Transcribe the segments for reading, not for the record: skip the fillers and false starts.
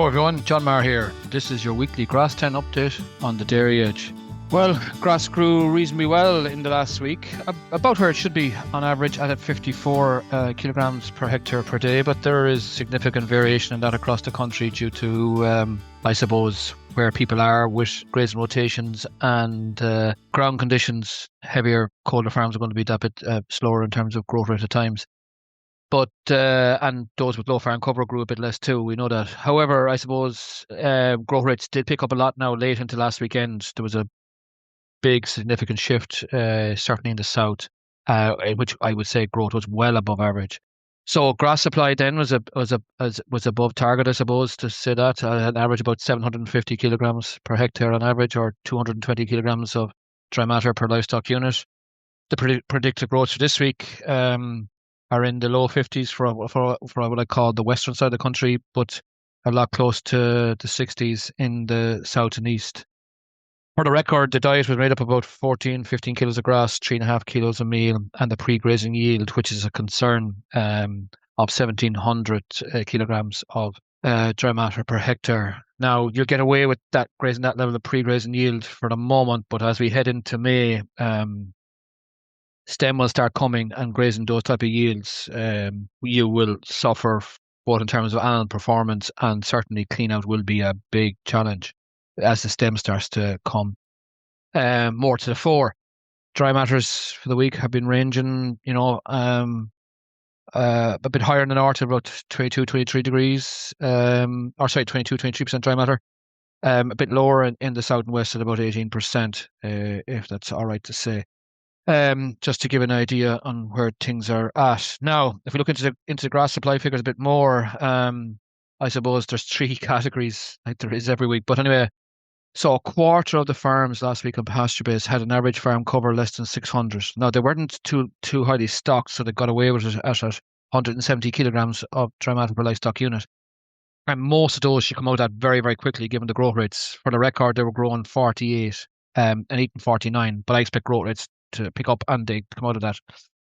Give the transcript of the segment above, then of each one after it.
Hello everyone, John Maher here. This is your weekly Grass10 update on the dairy edge. Well, grass grew reasonably well in the last week, about where it should be on average at 54 kilograms per hectare per day, but there is significant variation in that across the country due to, I suppose, where people are with grazing rotations and ground conditions. Heavier, colder farms are going to be that bit slower in terms of growth rate at times. But and those with low farm cover grew a bit less too. We know that. However, I suppose growth rates did pick up a lot now late into last weekend. There was a big significant shift, certainly in the south, in which I would say growth was well above average. So grass supply then was above target, I suppose, to say that. An average about 750 kilograms per hectare on average, or 220 kilograms of dry matter per livestock unit. The predicted growth for this week are in the low 50s for what I call the western side of the country, but a lot close to the 60s in the south and east. For the record, the diet was made up of about 15 kilos of grass, 3.5 kilos of meal, and the pre-grazing yield, which is a concern, of 1,700 kilograms of dry matter per hectare. Now, you'll get away with that grazing that level of pre-grazing yield for the moment, but as we head into May, stem will start coming and grazing those type of yields, you will suffer both in terms of animal performance, and certainly clean out will be a big challenge as the stem starts to come more to the fore. Dry matters for the week have been ranging, a bit higher in the north, about 22, 23 degrees, 22, 23% dry matter. A bit lower in the south and west at about 18%, if that's all right to say. Just to give an idea on where things are at. Now, if we look into the grass supply figures a bit more, I suppose there's three categories like there is every week. But anyway, so a quarter of the farms last week on pasture base had an average farm cover less than 600. Now, they weren't too highly stocked, so they got away with it at 170 kilograms of dry matter per livestock unit. And most of those should come out at very, very quickly, given the growth rates. For the record, they were growing 48 and eating 49, but I expect growth rates to pick up and they come out of that.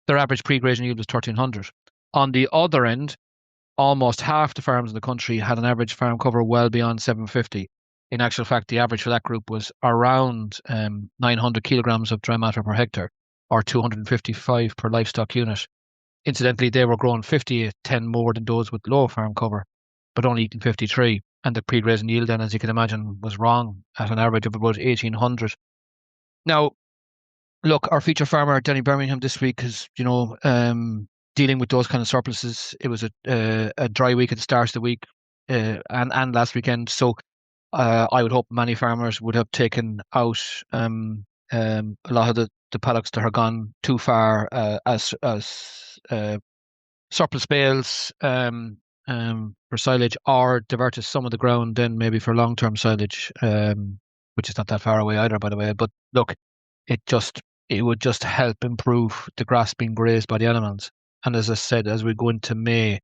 Their average pre-grazing yield was 1,300. On the other end, almost half the farms in the country had an average farm cover well beyond 750. In actual fact, the average for that group was around 900 kilograms of dry matter per hectare, or 255 per livestock unit. Incidentally, they were growing 10 more than those with low farm cover, but only eating 53. And the pre-grazing yield then, as you can imagine, was wrong at an average of about 1,800. Now, look, our feature farmer, Danny Bermingham, this week is, dealing with those kind of surpluses. It was a dry week at the start of the week and last weekend. So I would hope many farmers would have taken out a lot of the paddocks that have gone too far as surplus bales for silage, or diverted some of the ground then maybe for long-term silage, which is not that far away either, by the way. But look, it would just help improve the grass being grazed by the animals. And as I said, as we go into May,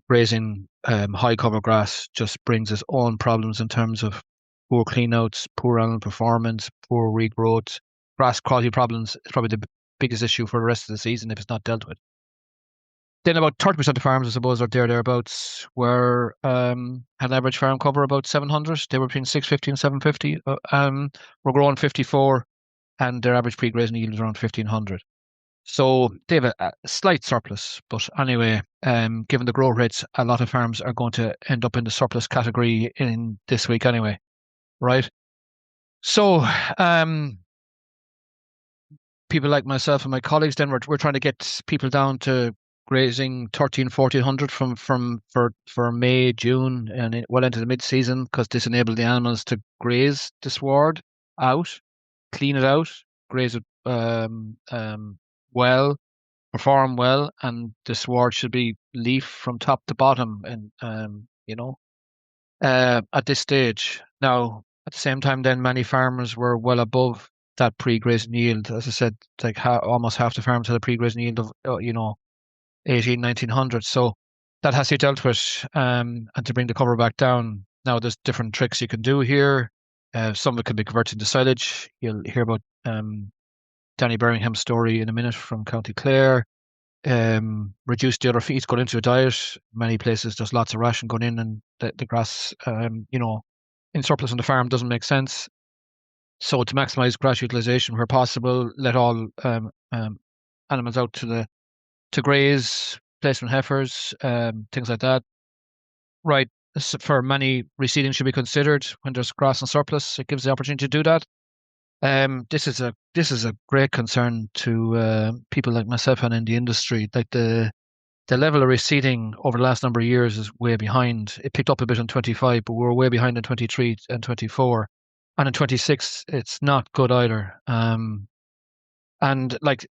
grazing high cover grass just brings its own problems in terms of poor cleanouts, poor animal performance, poor regrowth. Grass quality problems is probably the biggest issue for the rest of the season if it's not dealt with. Then about 30% of farms, I suppose, are thereabouts, were had an average farm cover about 700. They were between 650 and 750. We're growing 54, and their average pre-grazing yield is around 1,500. So they have a slight surplus. But anyway, given the growth rates, a lot of farms are going to end up in the surplus category in this week anyway, right? So people like myself and my colleagues, then we're trying to get people down to grazing 1,300, 1,400 for May, June, and well into the mid-season, because this enabled the animals to graze the sward out, clean it out, graze it well, perform well, and the sward should be leaf from top to bottom, and at this stage. Now, at the same time, then many farmers were well above that pre-grazing yield. As I said, like almost half the farms had a pre-grazing yield of 1,900. So that has to be dealt with, and to bring the cover back down. Now, there's different tricks you can do here. Some of it can be converted to silage. You'll hear about Danny Bermingham's story in a minute from County Clare. reduce the other feeds going into a diet. Many places there's lots of ration going in, and the grass, in surplus on the farm doesn't make sense. So to maximise grass utilisation where possible, let all animals out to graze, placement heifers, things like that. Right, for many, reseeding should be considered when there's grass in surplus. It gives the opportunity to do that. This is a great concern to people like myself and in the industry. Like the level of reseeding over the last number of years is way behind. It picked up a bit in 25, but we're way behind in 23 and 24. And in 26, it's not good either. And like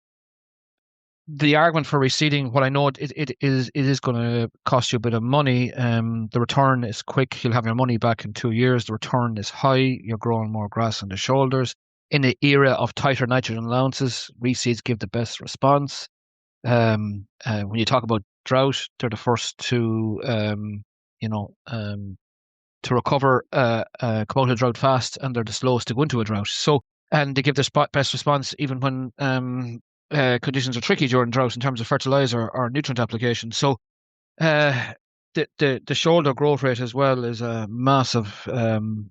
the argument for reseeding, what I know it is going to cost you a bit of money. The return is quick. You'll have your money back in 2 years. The return is high. You're growing more grass on the shoulders. In the era of tighter nitrogen allowances, reseeds give the best response. When you talk about drought, they're the first to recover, come out of drought fast, and they're the slowest to go into a drought. So, and they give their best response even when conditions are tricky during drought in terms of fertiliser or nutrient application. So, the shoulder growth rate as well is a massive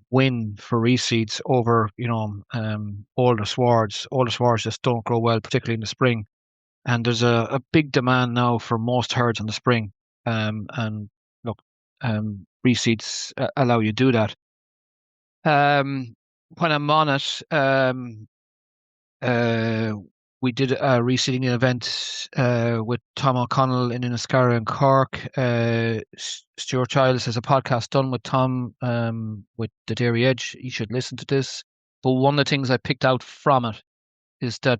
win for reseeds over older swards. Older swards just don't grow well, particularly in the spring. And there's a big demand now for most herds in the spring. And look, reseeds allow you to do that. When I'm on it, we did a reseeding event with Tom O'Connell in Enniscarra and Cork. Stuart Childs has a podcast done with Tom with the Dairy Edge. You should listen to this. But one of the things I picked out from it is that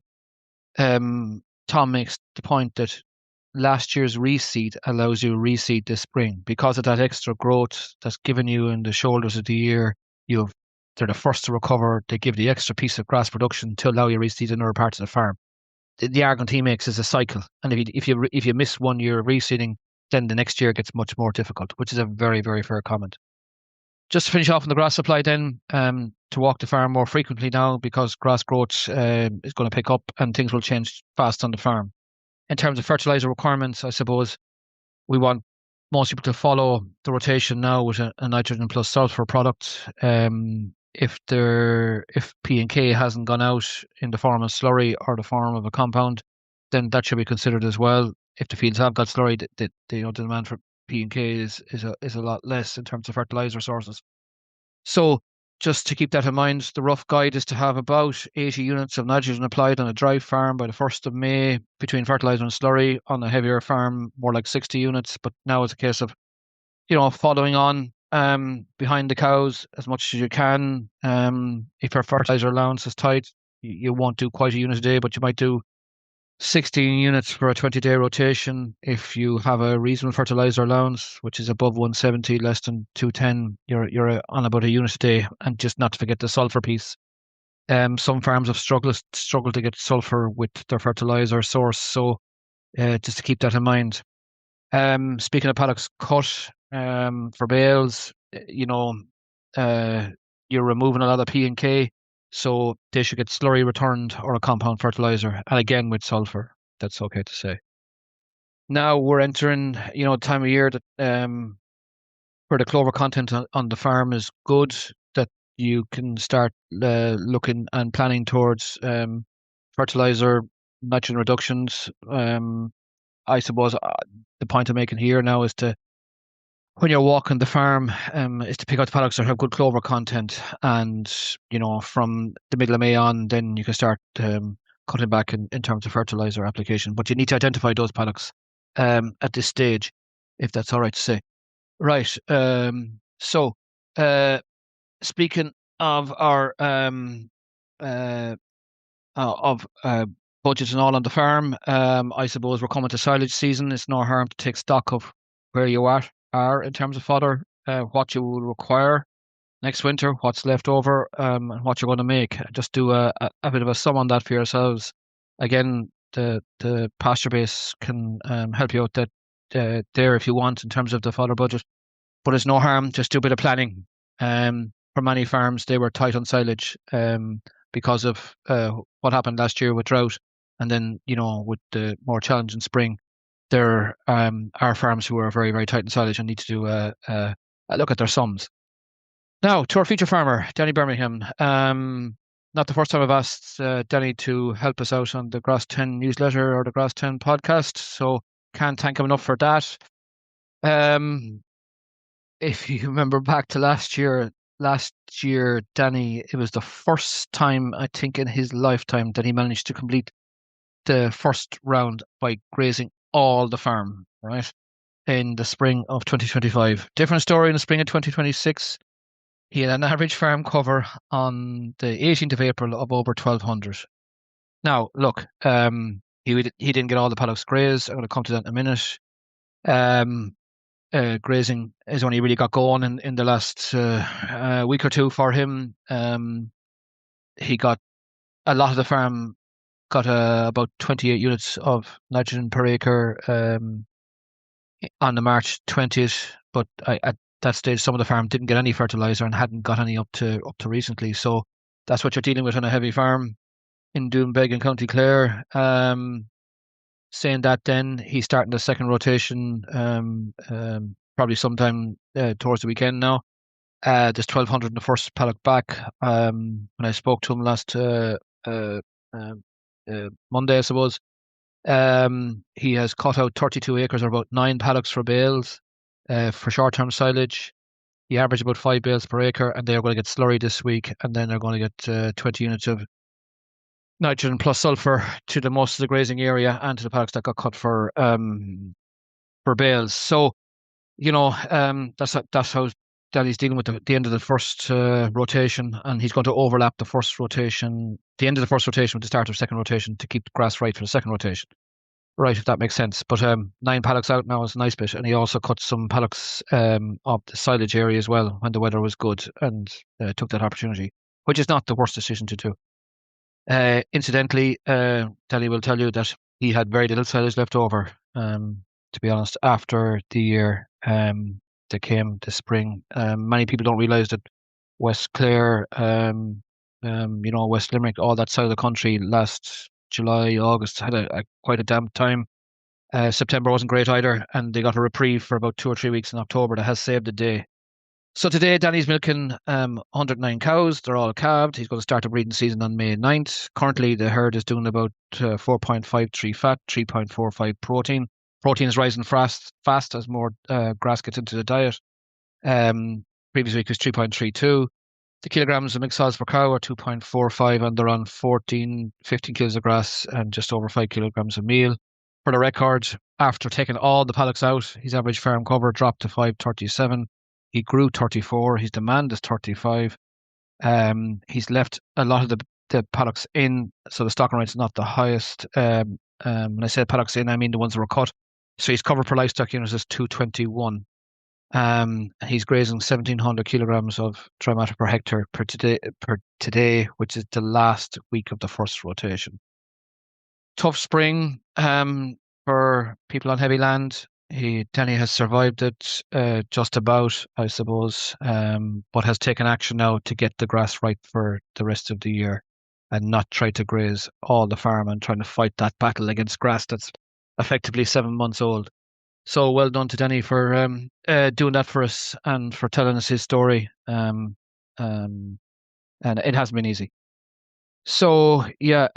Tom makes the point that last year's reseed allows you to reseed this spring because of that extra growth that's given you in the shoulders of the year. They're the first to recover. They give the extra piece of grass production to allow you to reseed in other parts of the farm. The argument he makes is a cycle, and if you miss 1 year of reseeding, then the next year gets much more difficult, which is a very, very fair comment. Just to finish off on the grass supply then, to walk the farm more frequently now because grass growth is going to pick up and things will change fast on the farm. In terms of fertiliser requirements, I suppose we want most people to follow the rotation now with a nitrogen plus sulphur product. If P and K hasn't gone out in the form of slurry or the form of a compound, then that should be considered as well. If the fields have got slurry, the demand for P and K is a lot less in terms of fertiliser sources. So just to keep that in mind, the rough guide is to have about 80 units of nitrogen applied on a dry farm by the 1st of May between fertiliser and slurry. On a heavier farm, more like 60 units. But now it's a case of, following on behind the cows as much as you can. If your fertiliser allowance is tight, you won't do quite a unit a day, but you might do 16 units for a 20-day rotation. If you have a reasonable fertiliser allowance, which is above 170, less than 210, you're on about a unit a day. And just not to forget the sulphur piece. Some farms have struggled to get sulphur with their fertiliser source, so just to keep that in mind. Speaking of paddocks cut for bales, you're removing a lot of P and K. So they should get slurry returned or a compound fertiliser, and again with sulphur. That's okay to say. Now we're entering, time of year that where the clover content on the farm is good, that you can start looking and planning towards fertiliser, nitrogen reductions. I suppose the point I'm making here now is when you're walking the farm, is to pick out the paddocks that have good clover content, and from the middle of May on, then you can start cutting back in terms of fertiliser application. But you need to identify those paddocks at this stage, if that's all right to say. Right. So speaking of our budgets and all on the farm, I suppose we're coming to silage season. It's no harm to take stock of where you are in terms of fodder, what you will require next winter, what's left over, and what you're going to make. Just do a bit of a sum on that for yourselves. Again, the pasture base can help you out there if you want in terms of the fodder budget. But it's no harm, just do a bit of planning. For many farms, they were tight on silage because of what happened last year with drought, and then with the more challenging spring. there are farms who are very, very tight in silage and need to do a look at their sums. Now, to our feature farmer, Danny Bermingham. Not the first time I've asked Danny to help us out on the Grass10 newsletter or the Grass10 podcast, so can't thank him enough for that. If you remember back to last year, Danny, it was the first time I think in his lifetime that he managed to complete the first round by grazing all the farm, right? In the spring of 2025. Different story in the spring of 2026. He had an average farm cover on the 18th of April of over 1,200. Now, look, he didn't get all the paddocks grazed. I'm going to come to that in a minute. Grazing has only really got going in the last week or two for him. He got a lot of the farm got about 28 units of nitrogen per acre on the March 20th, but at that stage some of the farm didn't get any fertiliser and hadn't got any up to recently. So that's what you're dealing with on a heavy farm in Doonbeg in County Clare. Saying that, then he's starting the second rotation probably sometime towards the weekend now. There's 1,200 in the first paddock back. When I spoke to him last Monday, I suppose, he has cut out 32 acres or about 9 paddocks for bales for short-term silage. He averaged about 5 bales per acre, and they're going to get slurry this week, and then they're going to get 20 units of nitrogen plus sulfur to the most of the grazing area and to the paddocks that got cut for bales. So, that's how Danny's dealing with the end of the first rotation, and he's going to overlap the end of the first rotation with the start of the second rotation to keep the grass right for the second rotation. Right, if that makes sense. But 9 paddocks out now is a nice bit, and he also cut some paddocks of the silage area as well when the weather was good, and took that opportunity, which is not the worst decision to do. Incidentally, Danny will tell you that he had very little silage left over, to be honest, after the year that came this spring. Many people don't realise that West Clare, West Limerick, all that side of the country last July, August had quite a damp time. September wasn't great either, and they got a reprieve for about 2 or 3 weeks in October that has saved the day. So today, Danny's milking 109 cows. They're all calved. He's going to start the breeding season on May 9th. Currently, the herd is doing about 4.53 fat, 3.45 protein. Protein is rising fast as more grass gets into the diet. Previous week was 3.32. The kilograms of mixed solids per cow are 2.45, and they're on 15 kilos of grass and just over 5 kilograms of meal. For the record, after taking all the paddocks out, his average farm cover dropped to 537. He grew 34. His demand is 35. He's left a lot of the paddocks in, so the stocking rate's not the highest. When I say paddocks in, I mean the ones that were cut. So his cover per livestock unit is 221. He's grazing 1,700 kilograms of dry matter per hectare per today, which is the last week of the first rotation. Tough spring for people on heavy land. Danny has survived it just about, I suppose, but has taken action now to get the grass right for the rest of the year and not try to graze all the farm and trying to fight that battle against grass that's effectively 7 months old. So well done to Danny for doing that for us and for telling us his story. And it hasn't been easy. So yeah,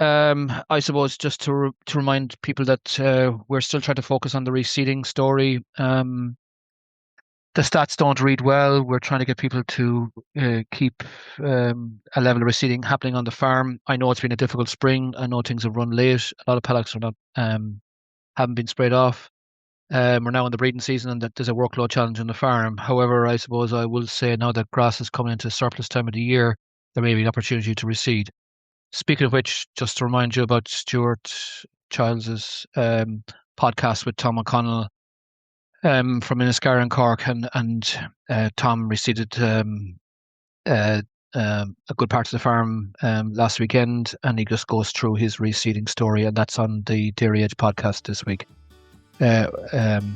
I suppose just to remind people that we're still trying to focus on the reseeding story. The stats don't read well. We're trying to get people to keep a level of reseeding happening on the farm. I know it's been a difficult spring. I know things have run late. A lot of paddocks are not haven't been sprayed off. We're now in the breeding season, and that there's a workload challenge on the farm. However, I suppose I will say now that grass is coming into surplus time of the year, there may be an opportunity to reseed. Speaking of which, just to remind you about Stuart Childs's podcast with Tom O'Connell from Inniscarra and Cork, and Tom reseeded a good part of the farm last weekend, and he just goes through his reseeding story, and that's on the Dairy Edge podcast this week.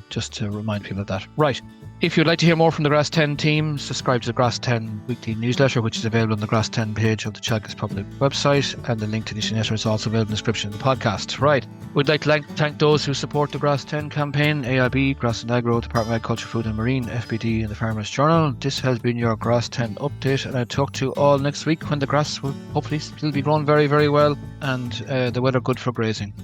just to remind people of that. Right. If you'd like to hear more from the Grass10 team, subscribe to the Grass10 weekly newsletter, which is available on the Grass10 page of the Teagasc public website, and the link to the newsletter is also available in the description of the podcast. Right. We'd like to thank those who support the Grass10 campaign: AIB, Grass and Agro, Department of Agriculture, Food and Marine, FBD, and the Farmers Journal. This has been your Grass10 update, and I'll talk to you all next week when the grass will hopefully still be growing very, very well and the weather good for grazing.